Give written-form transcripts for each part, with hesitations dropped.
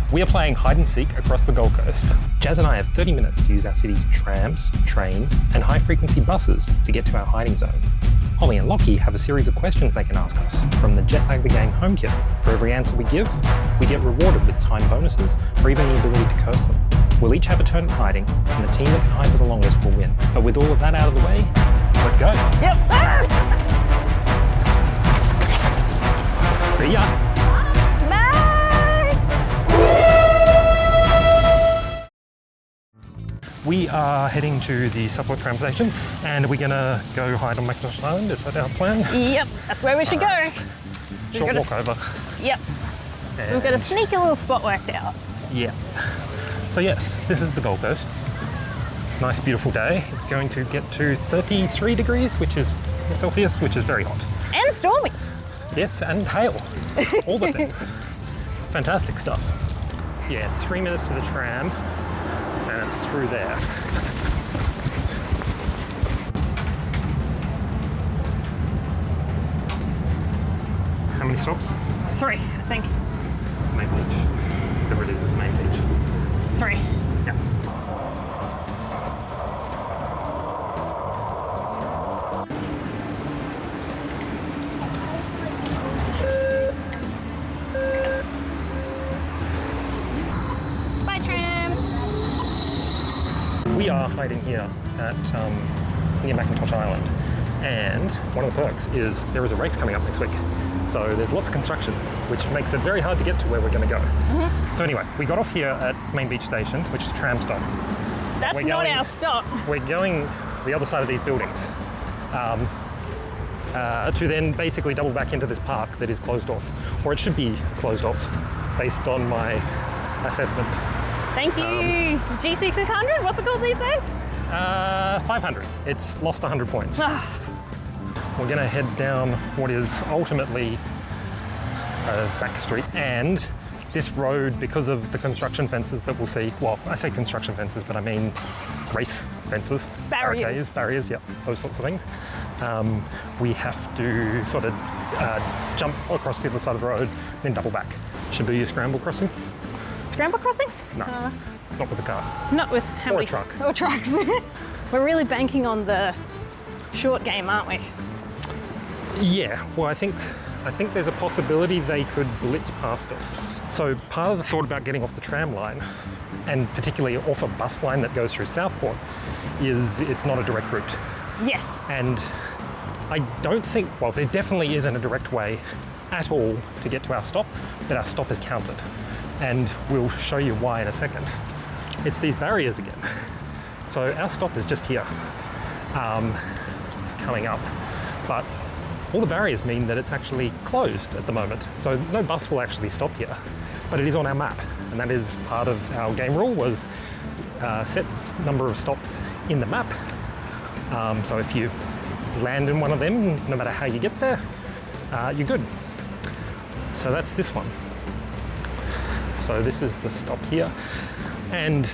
We are playing hide and seek across the Gold Coast. Jazz and I have 30 minutes to use our city's trams, trains, and high-frequency buses to get to our hiding zone. Holly and Lockie have a series of questions they can ask us from the Jetlag the Game home kit. For every answer we give, we get rewarded with time bonuses or even the ability to curse them. We'll each have a turn at hiding, and the team that can hide for the longest will win. But with all of that out of the way, let's go. Yep. See ya. We are heading to the subway tram station and we're gonna go hide on MacLeod Island. Is that our plan? Yep, that's where we should go. Short walk over. Yep. And we've got a sneaky little spot worked out. Yeah. So yes, this is the Gold Coast. Nice beautiful day. It's going to get to 33 degrees, which is Celsius, which is very hot. And stormy. Yes, and hail. All the things. Fantastic stuff. Yeah, 3 minutes to the tram. And it's through there. How many stops? 3, I think. Main beach. Whatever it is main beach. 3. Yeah. We are hiding here at near McIntosh Island, and one of the perks is there is a race coming up next week. So there's lots of construction, which makes it very hard to get to where we're going to go. So anyway, we got off here at Main Beach Station, which is a tram stop. That's not our stop. We're going the other side of these buildings to then basically double back into this park that is closed off, or it should be closed off based on my assessment. Thank you. G6600, what's it called these days? 500. It's lost 100 points. We're gonna head down what is ultimately a back street, and this road, because of the construction fences that we'll see, well, I say construction fences, but I mean race fences. Barriers. Barriers, yep, those sorts of things. We have to sort of jump across to the other side of the road, then double back. Should be a scramble crossing. Scramble crossing? No, not with a car. Not with how many? A truck. Or trucks. We're really banking on the short game, aren't we? Yeah, well, I think there's a possibility they could blitz past us. So part of the thought about getting off the tram line, and particularly off a bus line that goes through Southport, is it's not a direct route. Yes. And I don't think, well, there definitely isn't a direct way at all to get to our stop, but our stop is counted. And we'll show you why in a second. It's these barriers again. So our stop is just here. It's coming up, but all the barriers mean that it's actually closed at the moment. So no bus will actually stop here, but it is on our map. And that is part of our game rule, was set number of stops in the map. So if you land in one of them, no matter how you get there, you're good. So that's this one. So this is the stop here, and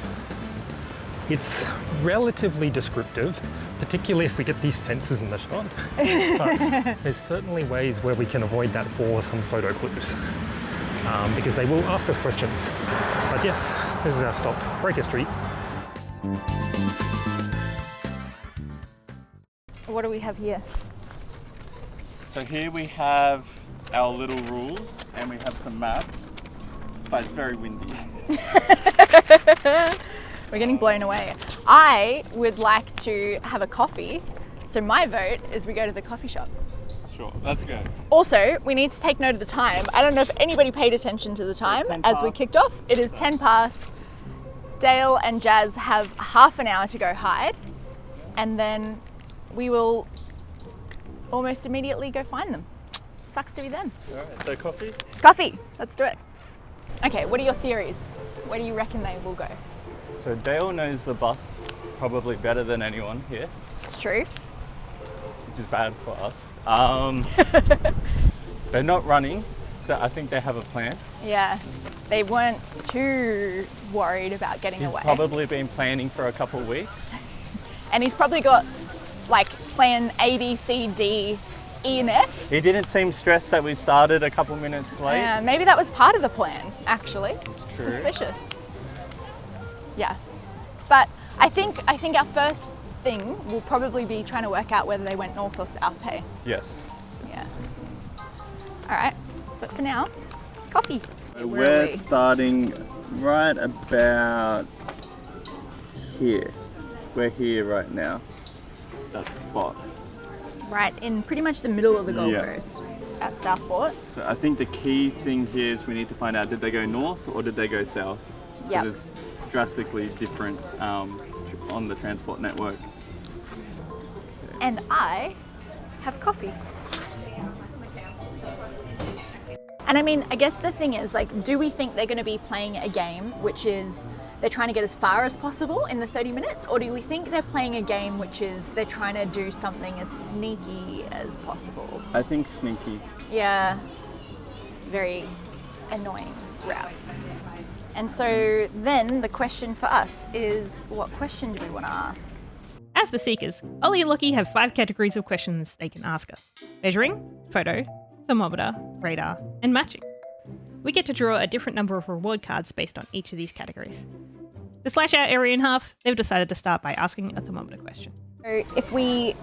it's relatively descriptive, particularly if we get these fences in the shot. But there's certainly ways where we can avoid that for some photo clues, because they will ask us questions. But yes, this is our stop, Breaker Street. What do we have here? So here we have our little rules, and we have some maps. But it's very windy. We're getting blown away. I would like to have a coffee, so my vote is we go to the coffee shop. Sure, let's go. Also, we need to take note of the time. I don't know if anybody paid attention to the time as we kicked off. It is 10 past. Dale and Jazz have half an hour to go hide, and then we will almost immediately go find them. Sucks to be them. All right, so coffee? Coffee, let's do it. Okay, what are your theories? Where do you reckon they will go? So Dale knows the bus probably better than anyone here. It's true. Which is bad for us. They're not running, so I think they have a plan. Yeah, they weren't too worried about getting away. He's probably been planning for a couple of weeks. And he's probably got like plan A, B, C, D, E and F. He didn't seem stressed that we started a couple minutes late. Yeah, maybe that was part of the plan, actually. It's True. Suspicious. Yeah, but I think our first thing will probably be trying to work out whether they went north or south. Hey. Yes. Yeah. All right, but for now, coffee. We're starting right about here. We're here right now. That spot. Right in pretty much the middle of the Gold Yeah. Coast at Southport. So I think the key thing here is we need to find out, did they go north or did they go south? Yep. Because it's drastically different on the transport network. And I have coffee. And I mean, I guess the thing is, like, do we think they're going to be playing a game which is they're trying to get as far as possible in the 30 minutes? Or do we think they're playing a game which is they're trying to do something as sneaky as possible? I think sneaky. Yeah, very annoying routes. And so then the question for us is, what question do we want to ask? As the seekers, Ollie and Lockie have 5 categories of questions they can ask us. Measuring, photo, thermometer, radar, and matching. We get to draw a different number of reward cards based on each of these categories. To slash our area in half, they've decided to start by asking a thermometer question. So if we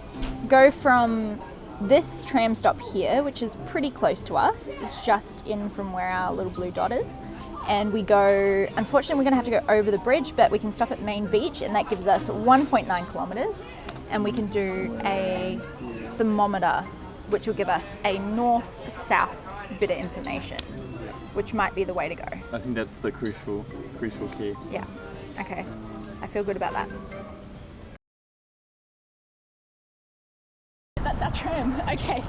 go from this tram stop here, which is pretty close to us, it's just in from where our little blue dot is, and we go, unfortunately we're going to have to go over the bridge, but we can stop at Main Beach, and that gives us 1.9 kilometres, and we can do a thermometer, which will give us a north-south bit of information, which might be the way to go. I think that's the crucial key. Yeah, okay, I feel good about that. That's our tram, okay.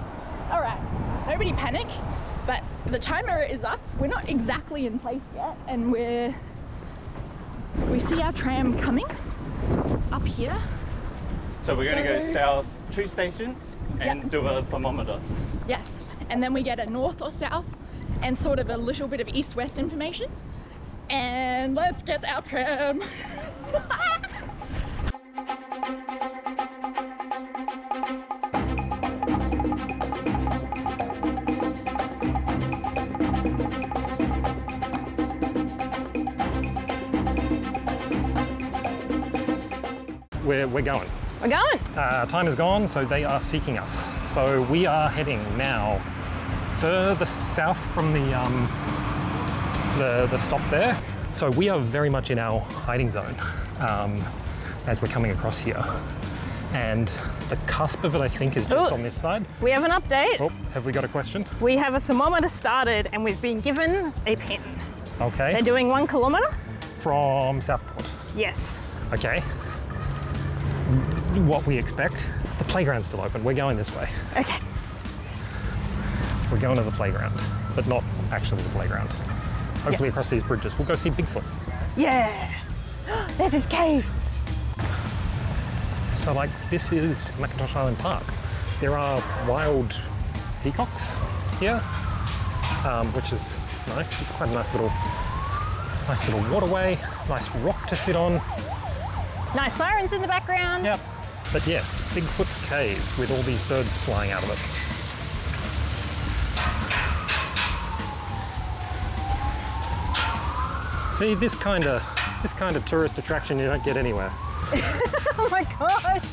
All right, nobody panic, but the timer is up. We're not exactly in place yet, and we see our tram coming up here. So we're going to go south 2 stations and do a thermometer. Yes, and then we get a north or south and sort of a little bit of east-west information. And let's get our tram. We're going. We're going. Time is gone, so they are seeking us. So we are heading now further south from the stop there. So we are very much in our hiding zone as we're coming across here. And the cusp of it, I think, is just on this side. We have an update. Oh, have we got a question? We have a thermometer started and we've been given a pin. Okay. They're doing 1 kilometre? From Southport. Yes. Okay. What we expect. The playground's still open. We're going this way. Okay. We're going to the playground, but not actually the playground. Hopefully across these bridges. We'll go see Bigfoot. Yeah. There's his cave. So like, this is Macintosh Island Park. There are wild peacocks here, which is nice. It's quite a nice little waterway, nice rock to sit on. Nice sirens in the background. Yep. But yes, Bigfoot's cave with all these birds flying out of it. See, this kind of tourist attraction you don't get anywhere. Oh my gosh.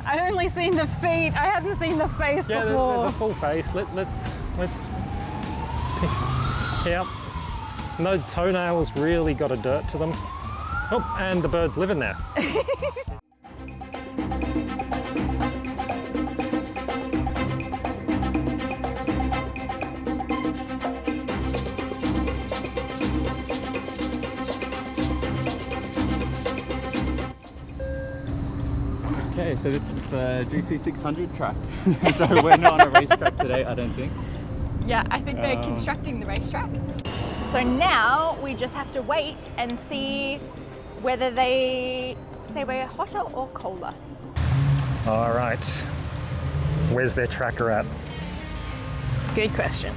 I've only seen the feet. I hadn't seen the face Yeah, before. there's a full face. Let's. Yep. No toenails really got a dirt to them. Oh, and the bird's living there. Okay, so this is the GC600 track. So we're not on a racetrack today, I don't think. Yeah, I think they're constructing the racetrack. So now we just have to wait and see whether they say we're hotter or colder. All right. Where's their tracker at? Good question.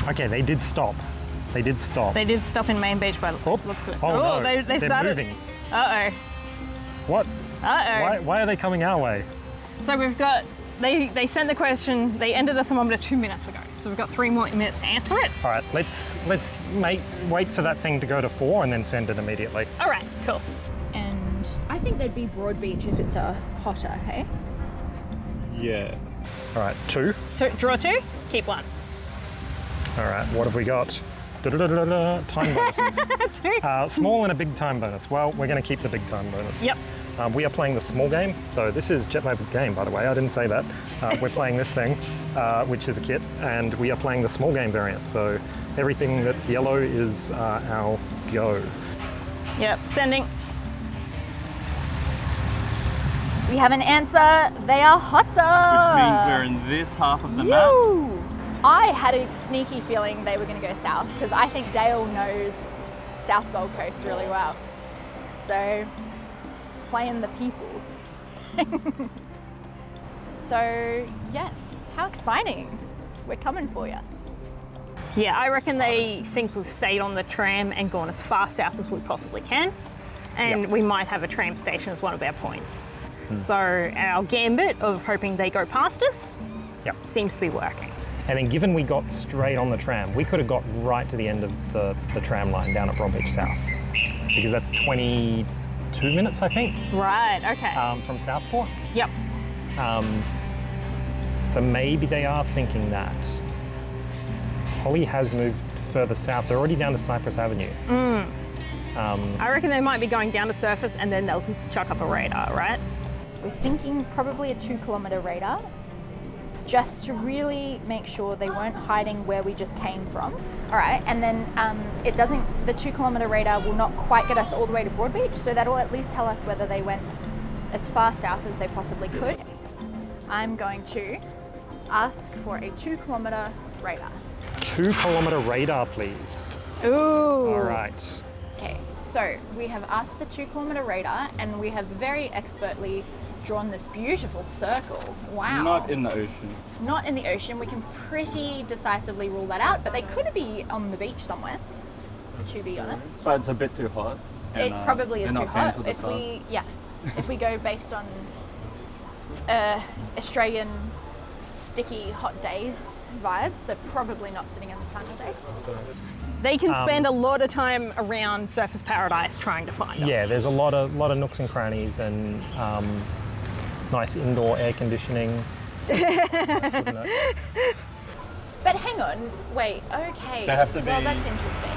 Okay, they did stop. They did stop. They did stop in Main Beach by the looks of it. Oh, no. they They're started. moving. Uh-oh. What? Uh-oh. Why are they coming our way? So we've got, they sent the question, they ended the thermometer 2 minutes ago. So we've got 3 more minutes to answer it. All right, let's wait for that thing to go to 4 and then send it immediately. All right, cool. And I think they'd be Broadbeach if it's a hotter, hey? Yeah. All right, 2. Draw 2, keep 1. All right, what have we got? Time bonuses. 2. Small and a big time bonus. Well, we're going to keep the big time bonus. Yep. We are playing the small game. So this is JetMobile game, by the way. I didn't say that. We're playing this thing, which is a kit, and we are playing the small game variant. So everything that's yellow is our go. Yep, sending. We have an answer. They are hotter. Which means we're in this half of the map. I had a sneaky feeling they were going to go south because I think Dale knows South Gold Coast really well. So, playing the people. So, yes, how exciting. We're coming for you. Yeah, I reckon they think we've stayed on the tram and gone as far south as we possibly can. And we might have a tram station as one of our points. So our gambit of hoping they go past us seems to be working. And then given we got straight on the tram, we could have got right to the end of the tram line down at Broadbeach South. Because that's 22 minutes, I think. Right, okay. From Southport. Yep. So maybe they are thinking that. Holly has moved further south. They're already down to Cypress Avenue. I reckon they might be going down to surface and then they'll chuck up a radar, right? We're thinking probably a 2-kilometre radar, just to really make sure they weren't hiding where we just came from. All right, and then the 2-kilometre radar will not quite get us all the way to Broadbeach, so that'll at least tell us whether they went as far south as they possibly could. I'm going to ask for a 2-kilometre radar. 2-kilometre radar, please. Ooh. All right. Okay, so we have asked the 2-kilometre radar and we have very expertly drawn this beautiful circle. Wow. Not in the ocean. Not in the ocean. We can pretty decisively rule that out, but they could be on the beach somewhere, to be honest. But it's a bit too hot. It probably is too hot. If we go based on Australian sticky hot day vibes, they're probably not sitting in the sun all day. They can spend a lot of time around Surface Paradise trying to find us. Yeah, there's a lot of nooks and crannies and nice indoor air conditioning. That's good to know. But hang on, wait, okay. They have to Well, be- that's interesting.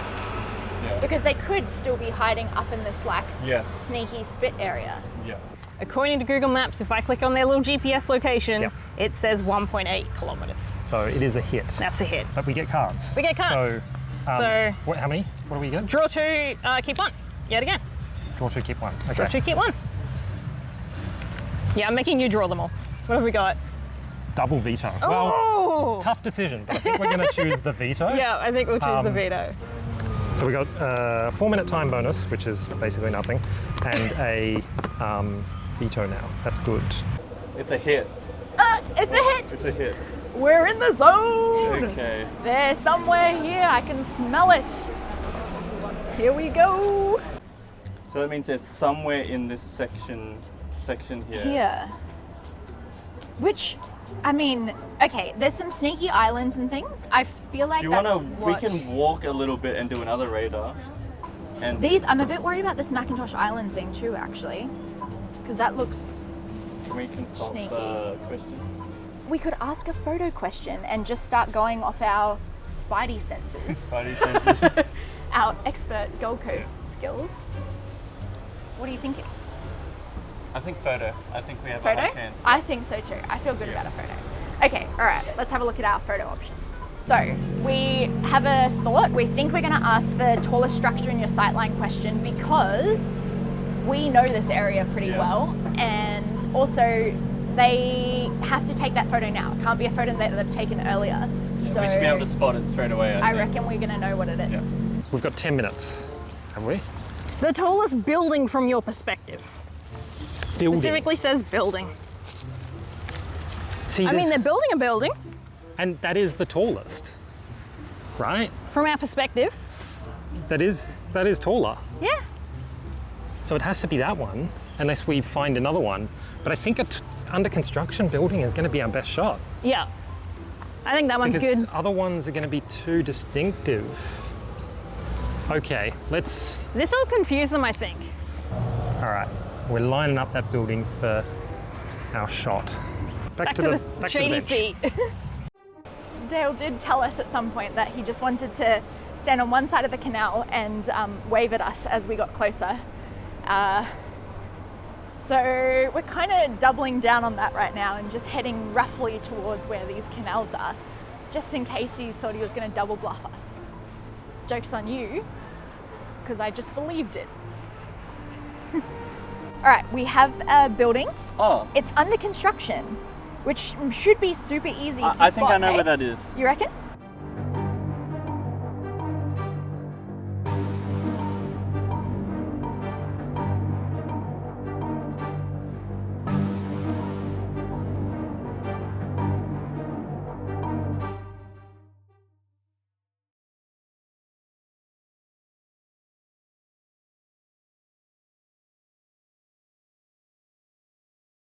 Yeah. Because they could still be hiding up in this like Yeah. sneaky spit area. Yeah. According to Google Maps, if I click on their little GPS location, it says 1.8 kilometres. So it is a hit. That's a hit. But we get cards. We get cards. So, So- how many? What do we get? Draw 2, keep 1. Yet again. Draw 2, keep 1. Okay. Draw 2, keep 1. Yeah, I'm making you draw them all. What have we got? Double veto. Oh! Well, tough decision, but I think we're going to choose the veto. Yeah, I think we'll choose the veto. So we got a 4-minute time bonus, which is basically nothing, and a veto now. That's good. It's a hit. It's a hit! It's a hit. We're in the zone! Okay. They're somewhere here, I can smell it. Here we go. So that means there's somewhere in this section here. Here. Which, I mean, okay, there's some sneaky islands and things. I feel like If you that's wanna, we what... can walk a little bit and do another radar. And I'm a bit worried about this Macintosh Island thing too, actually. Because that looks... can we consult sneaky. the questions? We could ask a photo question and just start going off our spidey senses. Spidey senses. Our expert Gold Coast skills. What are you thinking? I think photo. I think we have a Photo? high chance. I think so too. I feel good about a photo. Okay, all right, let's have a look at our photo options. So we have a thought. We think we're gonna ask the tallest structure in your sightline question because we know this area pretty well, and also they have to take that photo now. It can't be a photo that they've taken earlier. Yeah, So we should be able to spot it straight away. I think. reckon we're gonna know what it is. Yeah. We've got 10 minutes, have we? The tallest building from your perspective. Building. Specifically says building. See, I mean, they're this- building a building And that is the tallest, right? from our perspective. That is taller. Yeah. So it has to be that one, unless we find another one. But I think a under construction building is going to be our best shot. Yeah. I think that one's because good. other ones are going to be too distinctive. Okay, let's... This will confuse them, I think. All right, we're lining up that building for our shot. Back to the shady bench. seat. Dale did tell us at some point that he just wanted to stand on one side of the canal and wave at us as we got closer. So we're kind of doubling down on that right now and just heading roughly towards where these canals are, just in case he thought he was going to double bluff us. Joke's on you, because I just believed it. All right, we have a building. It's under construction, which should be super easy to spot. I think I know hey? where that is. You reckon?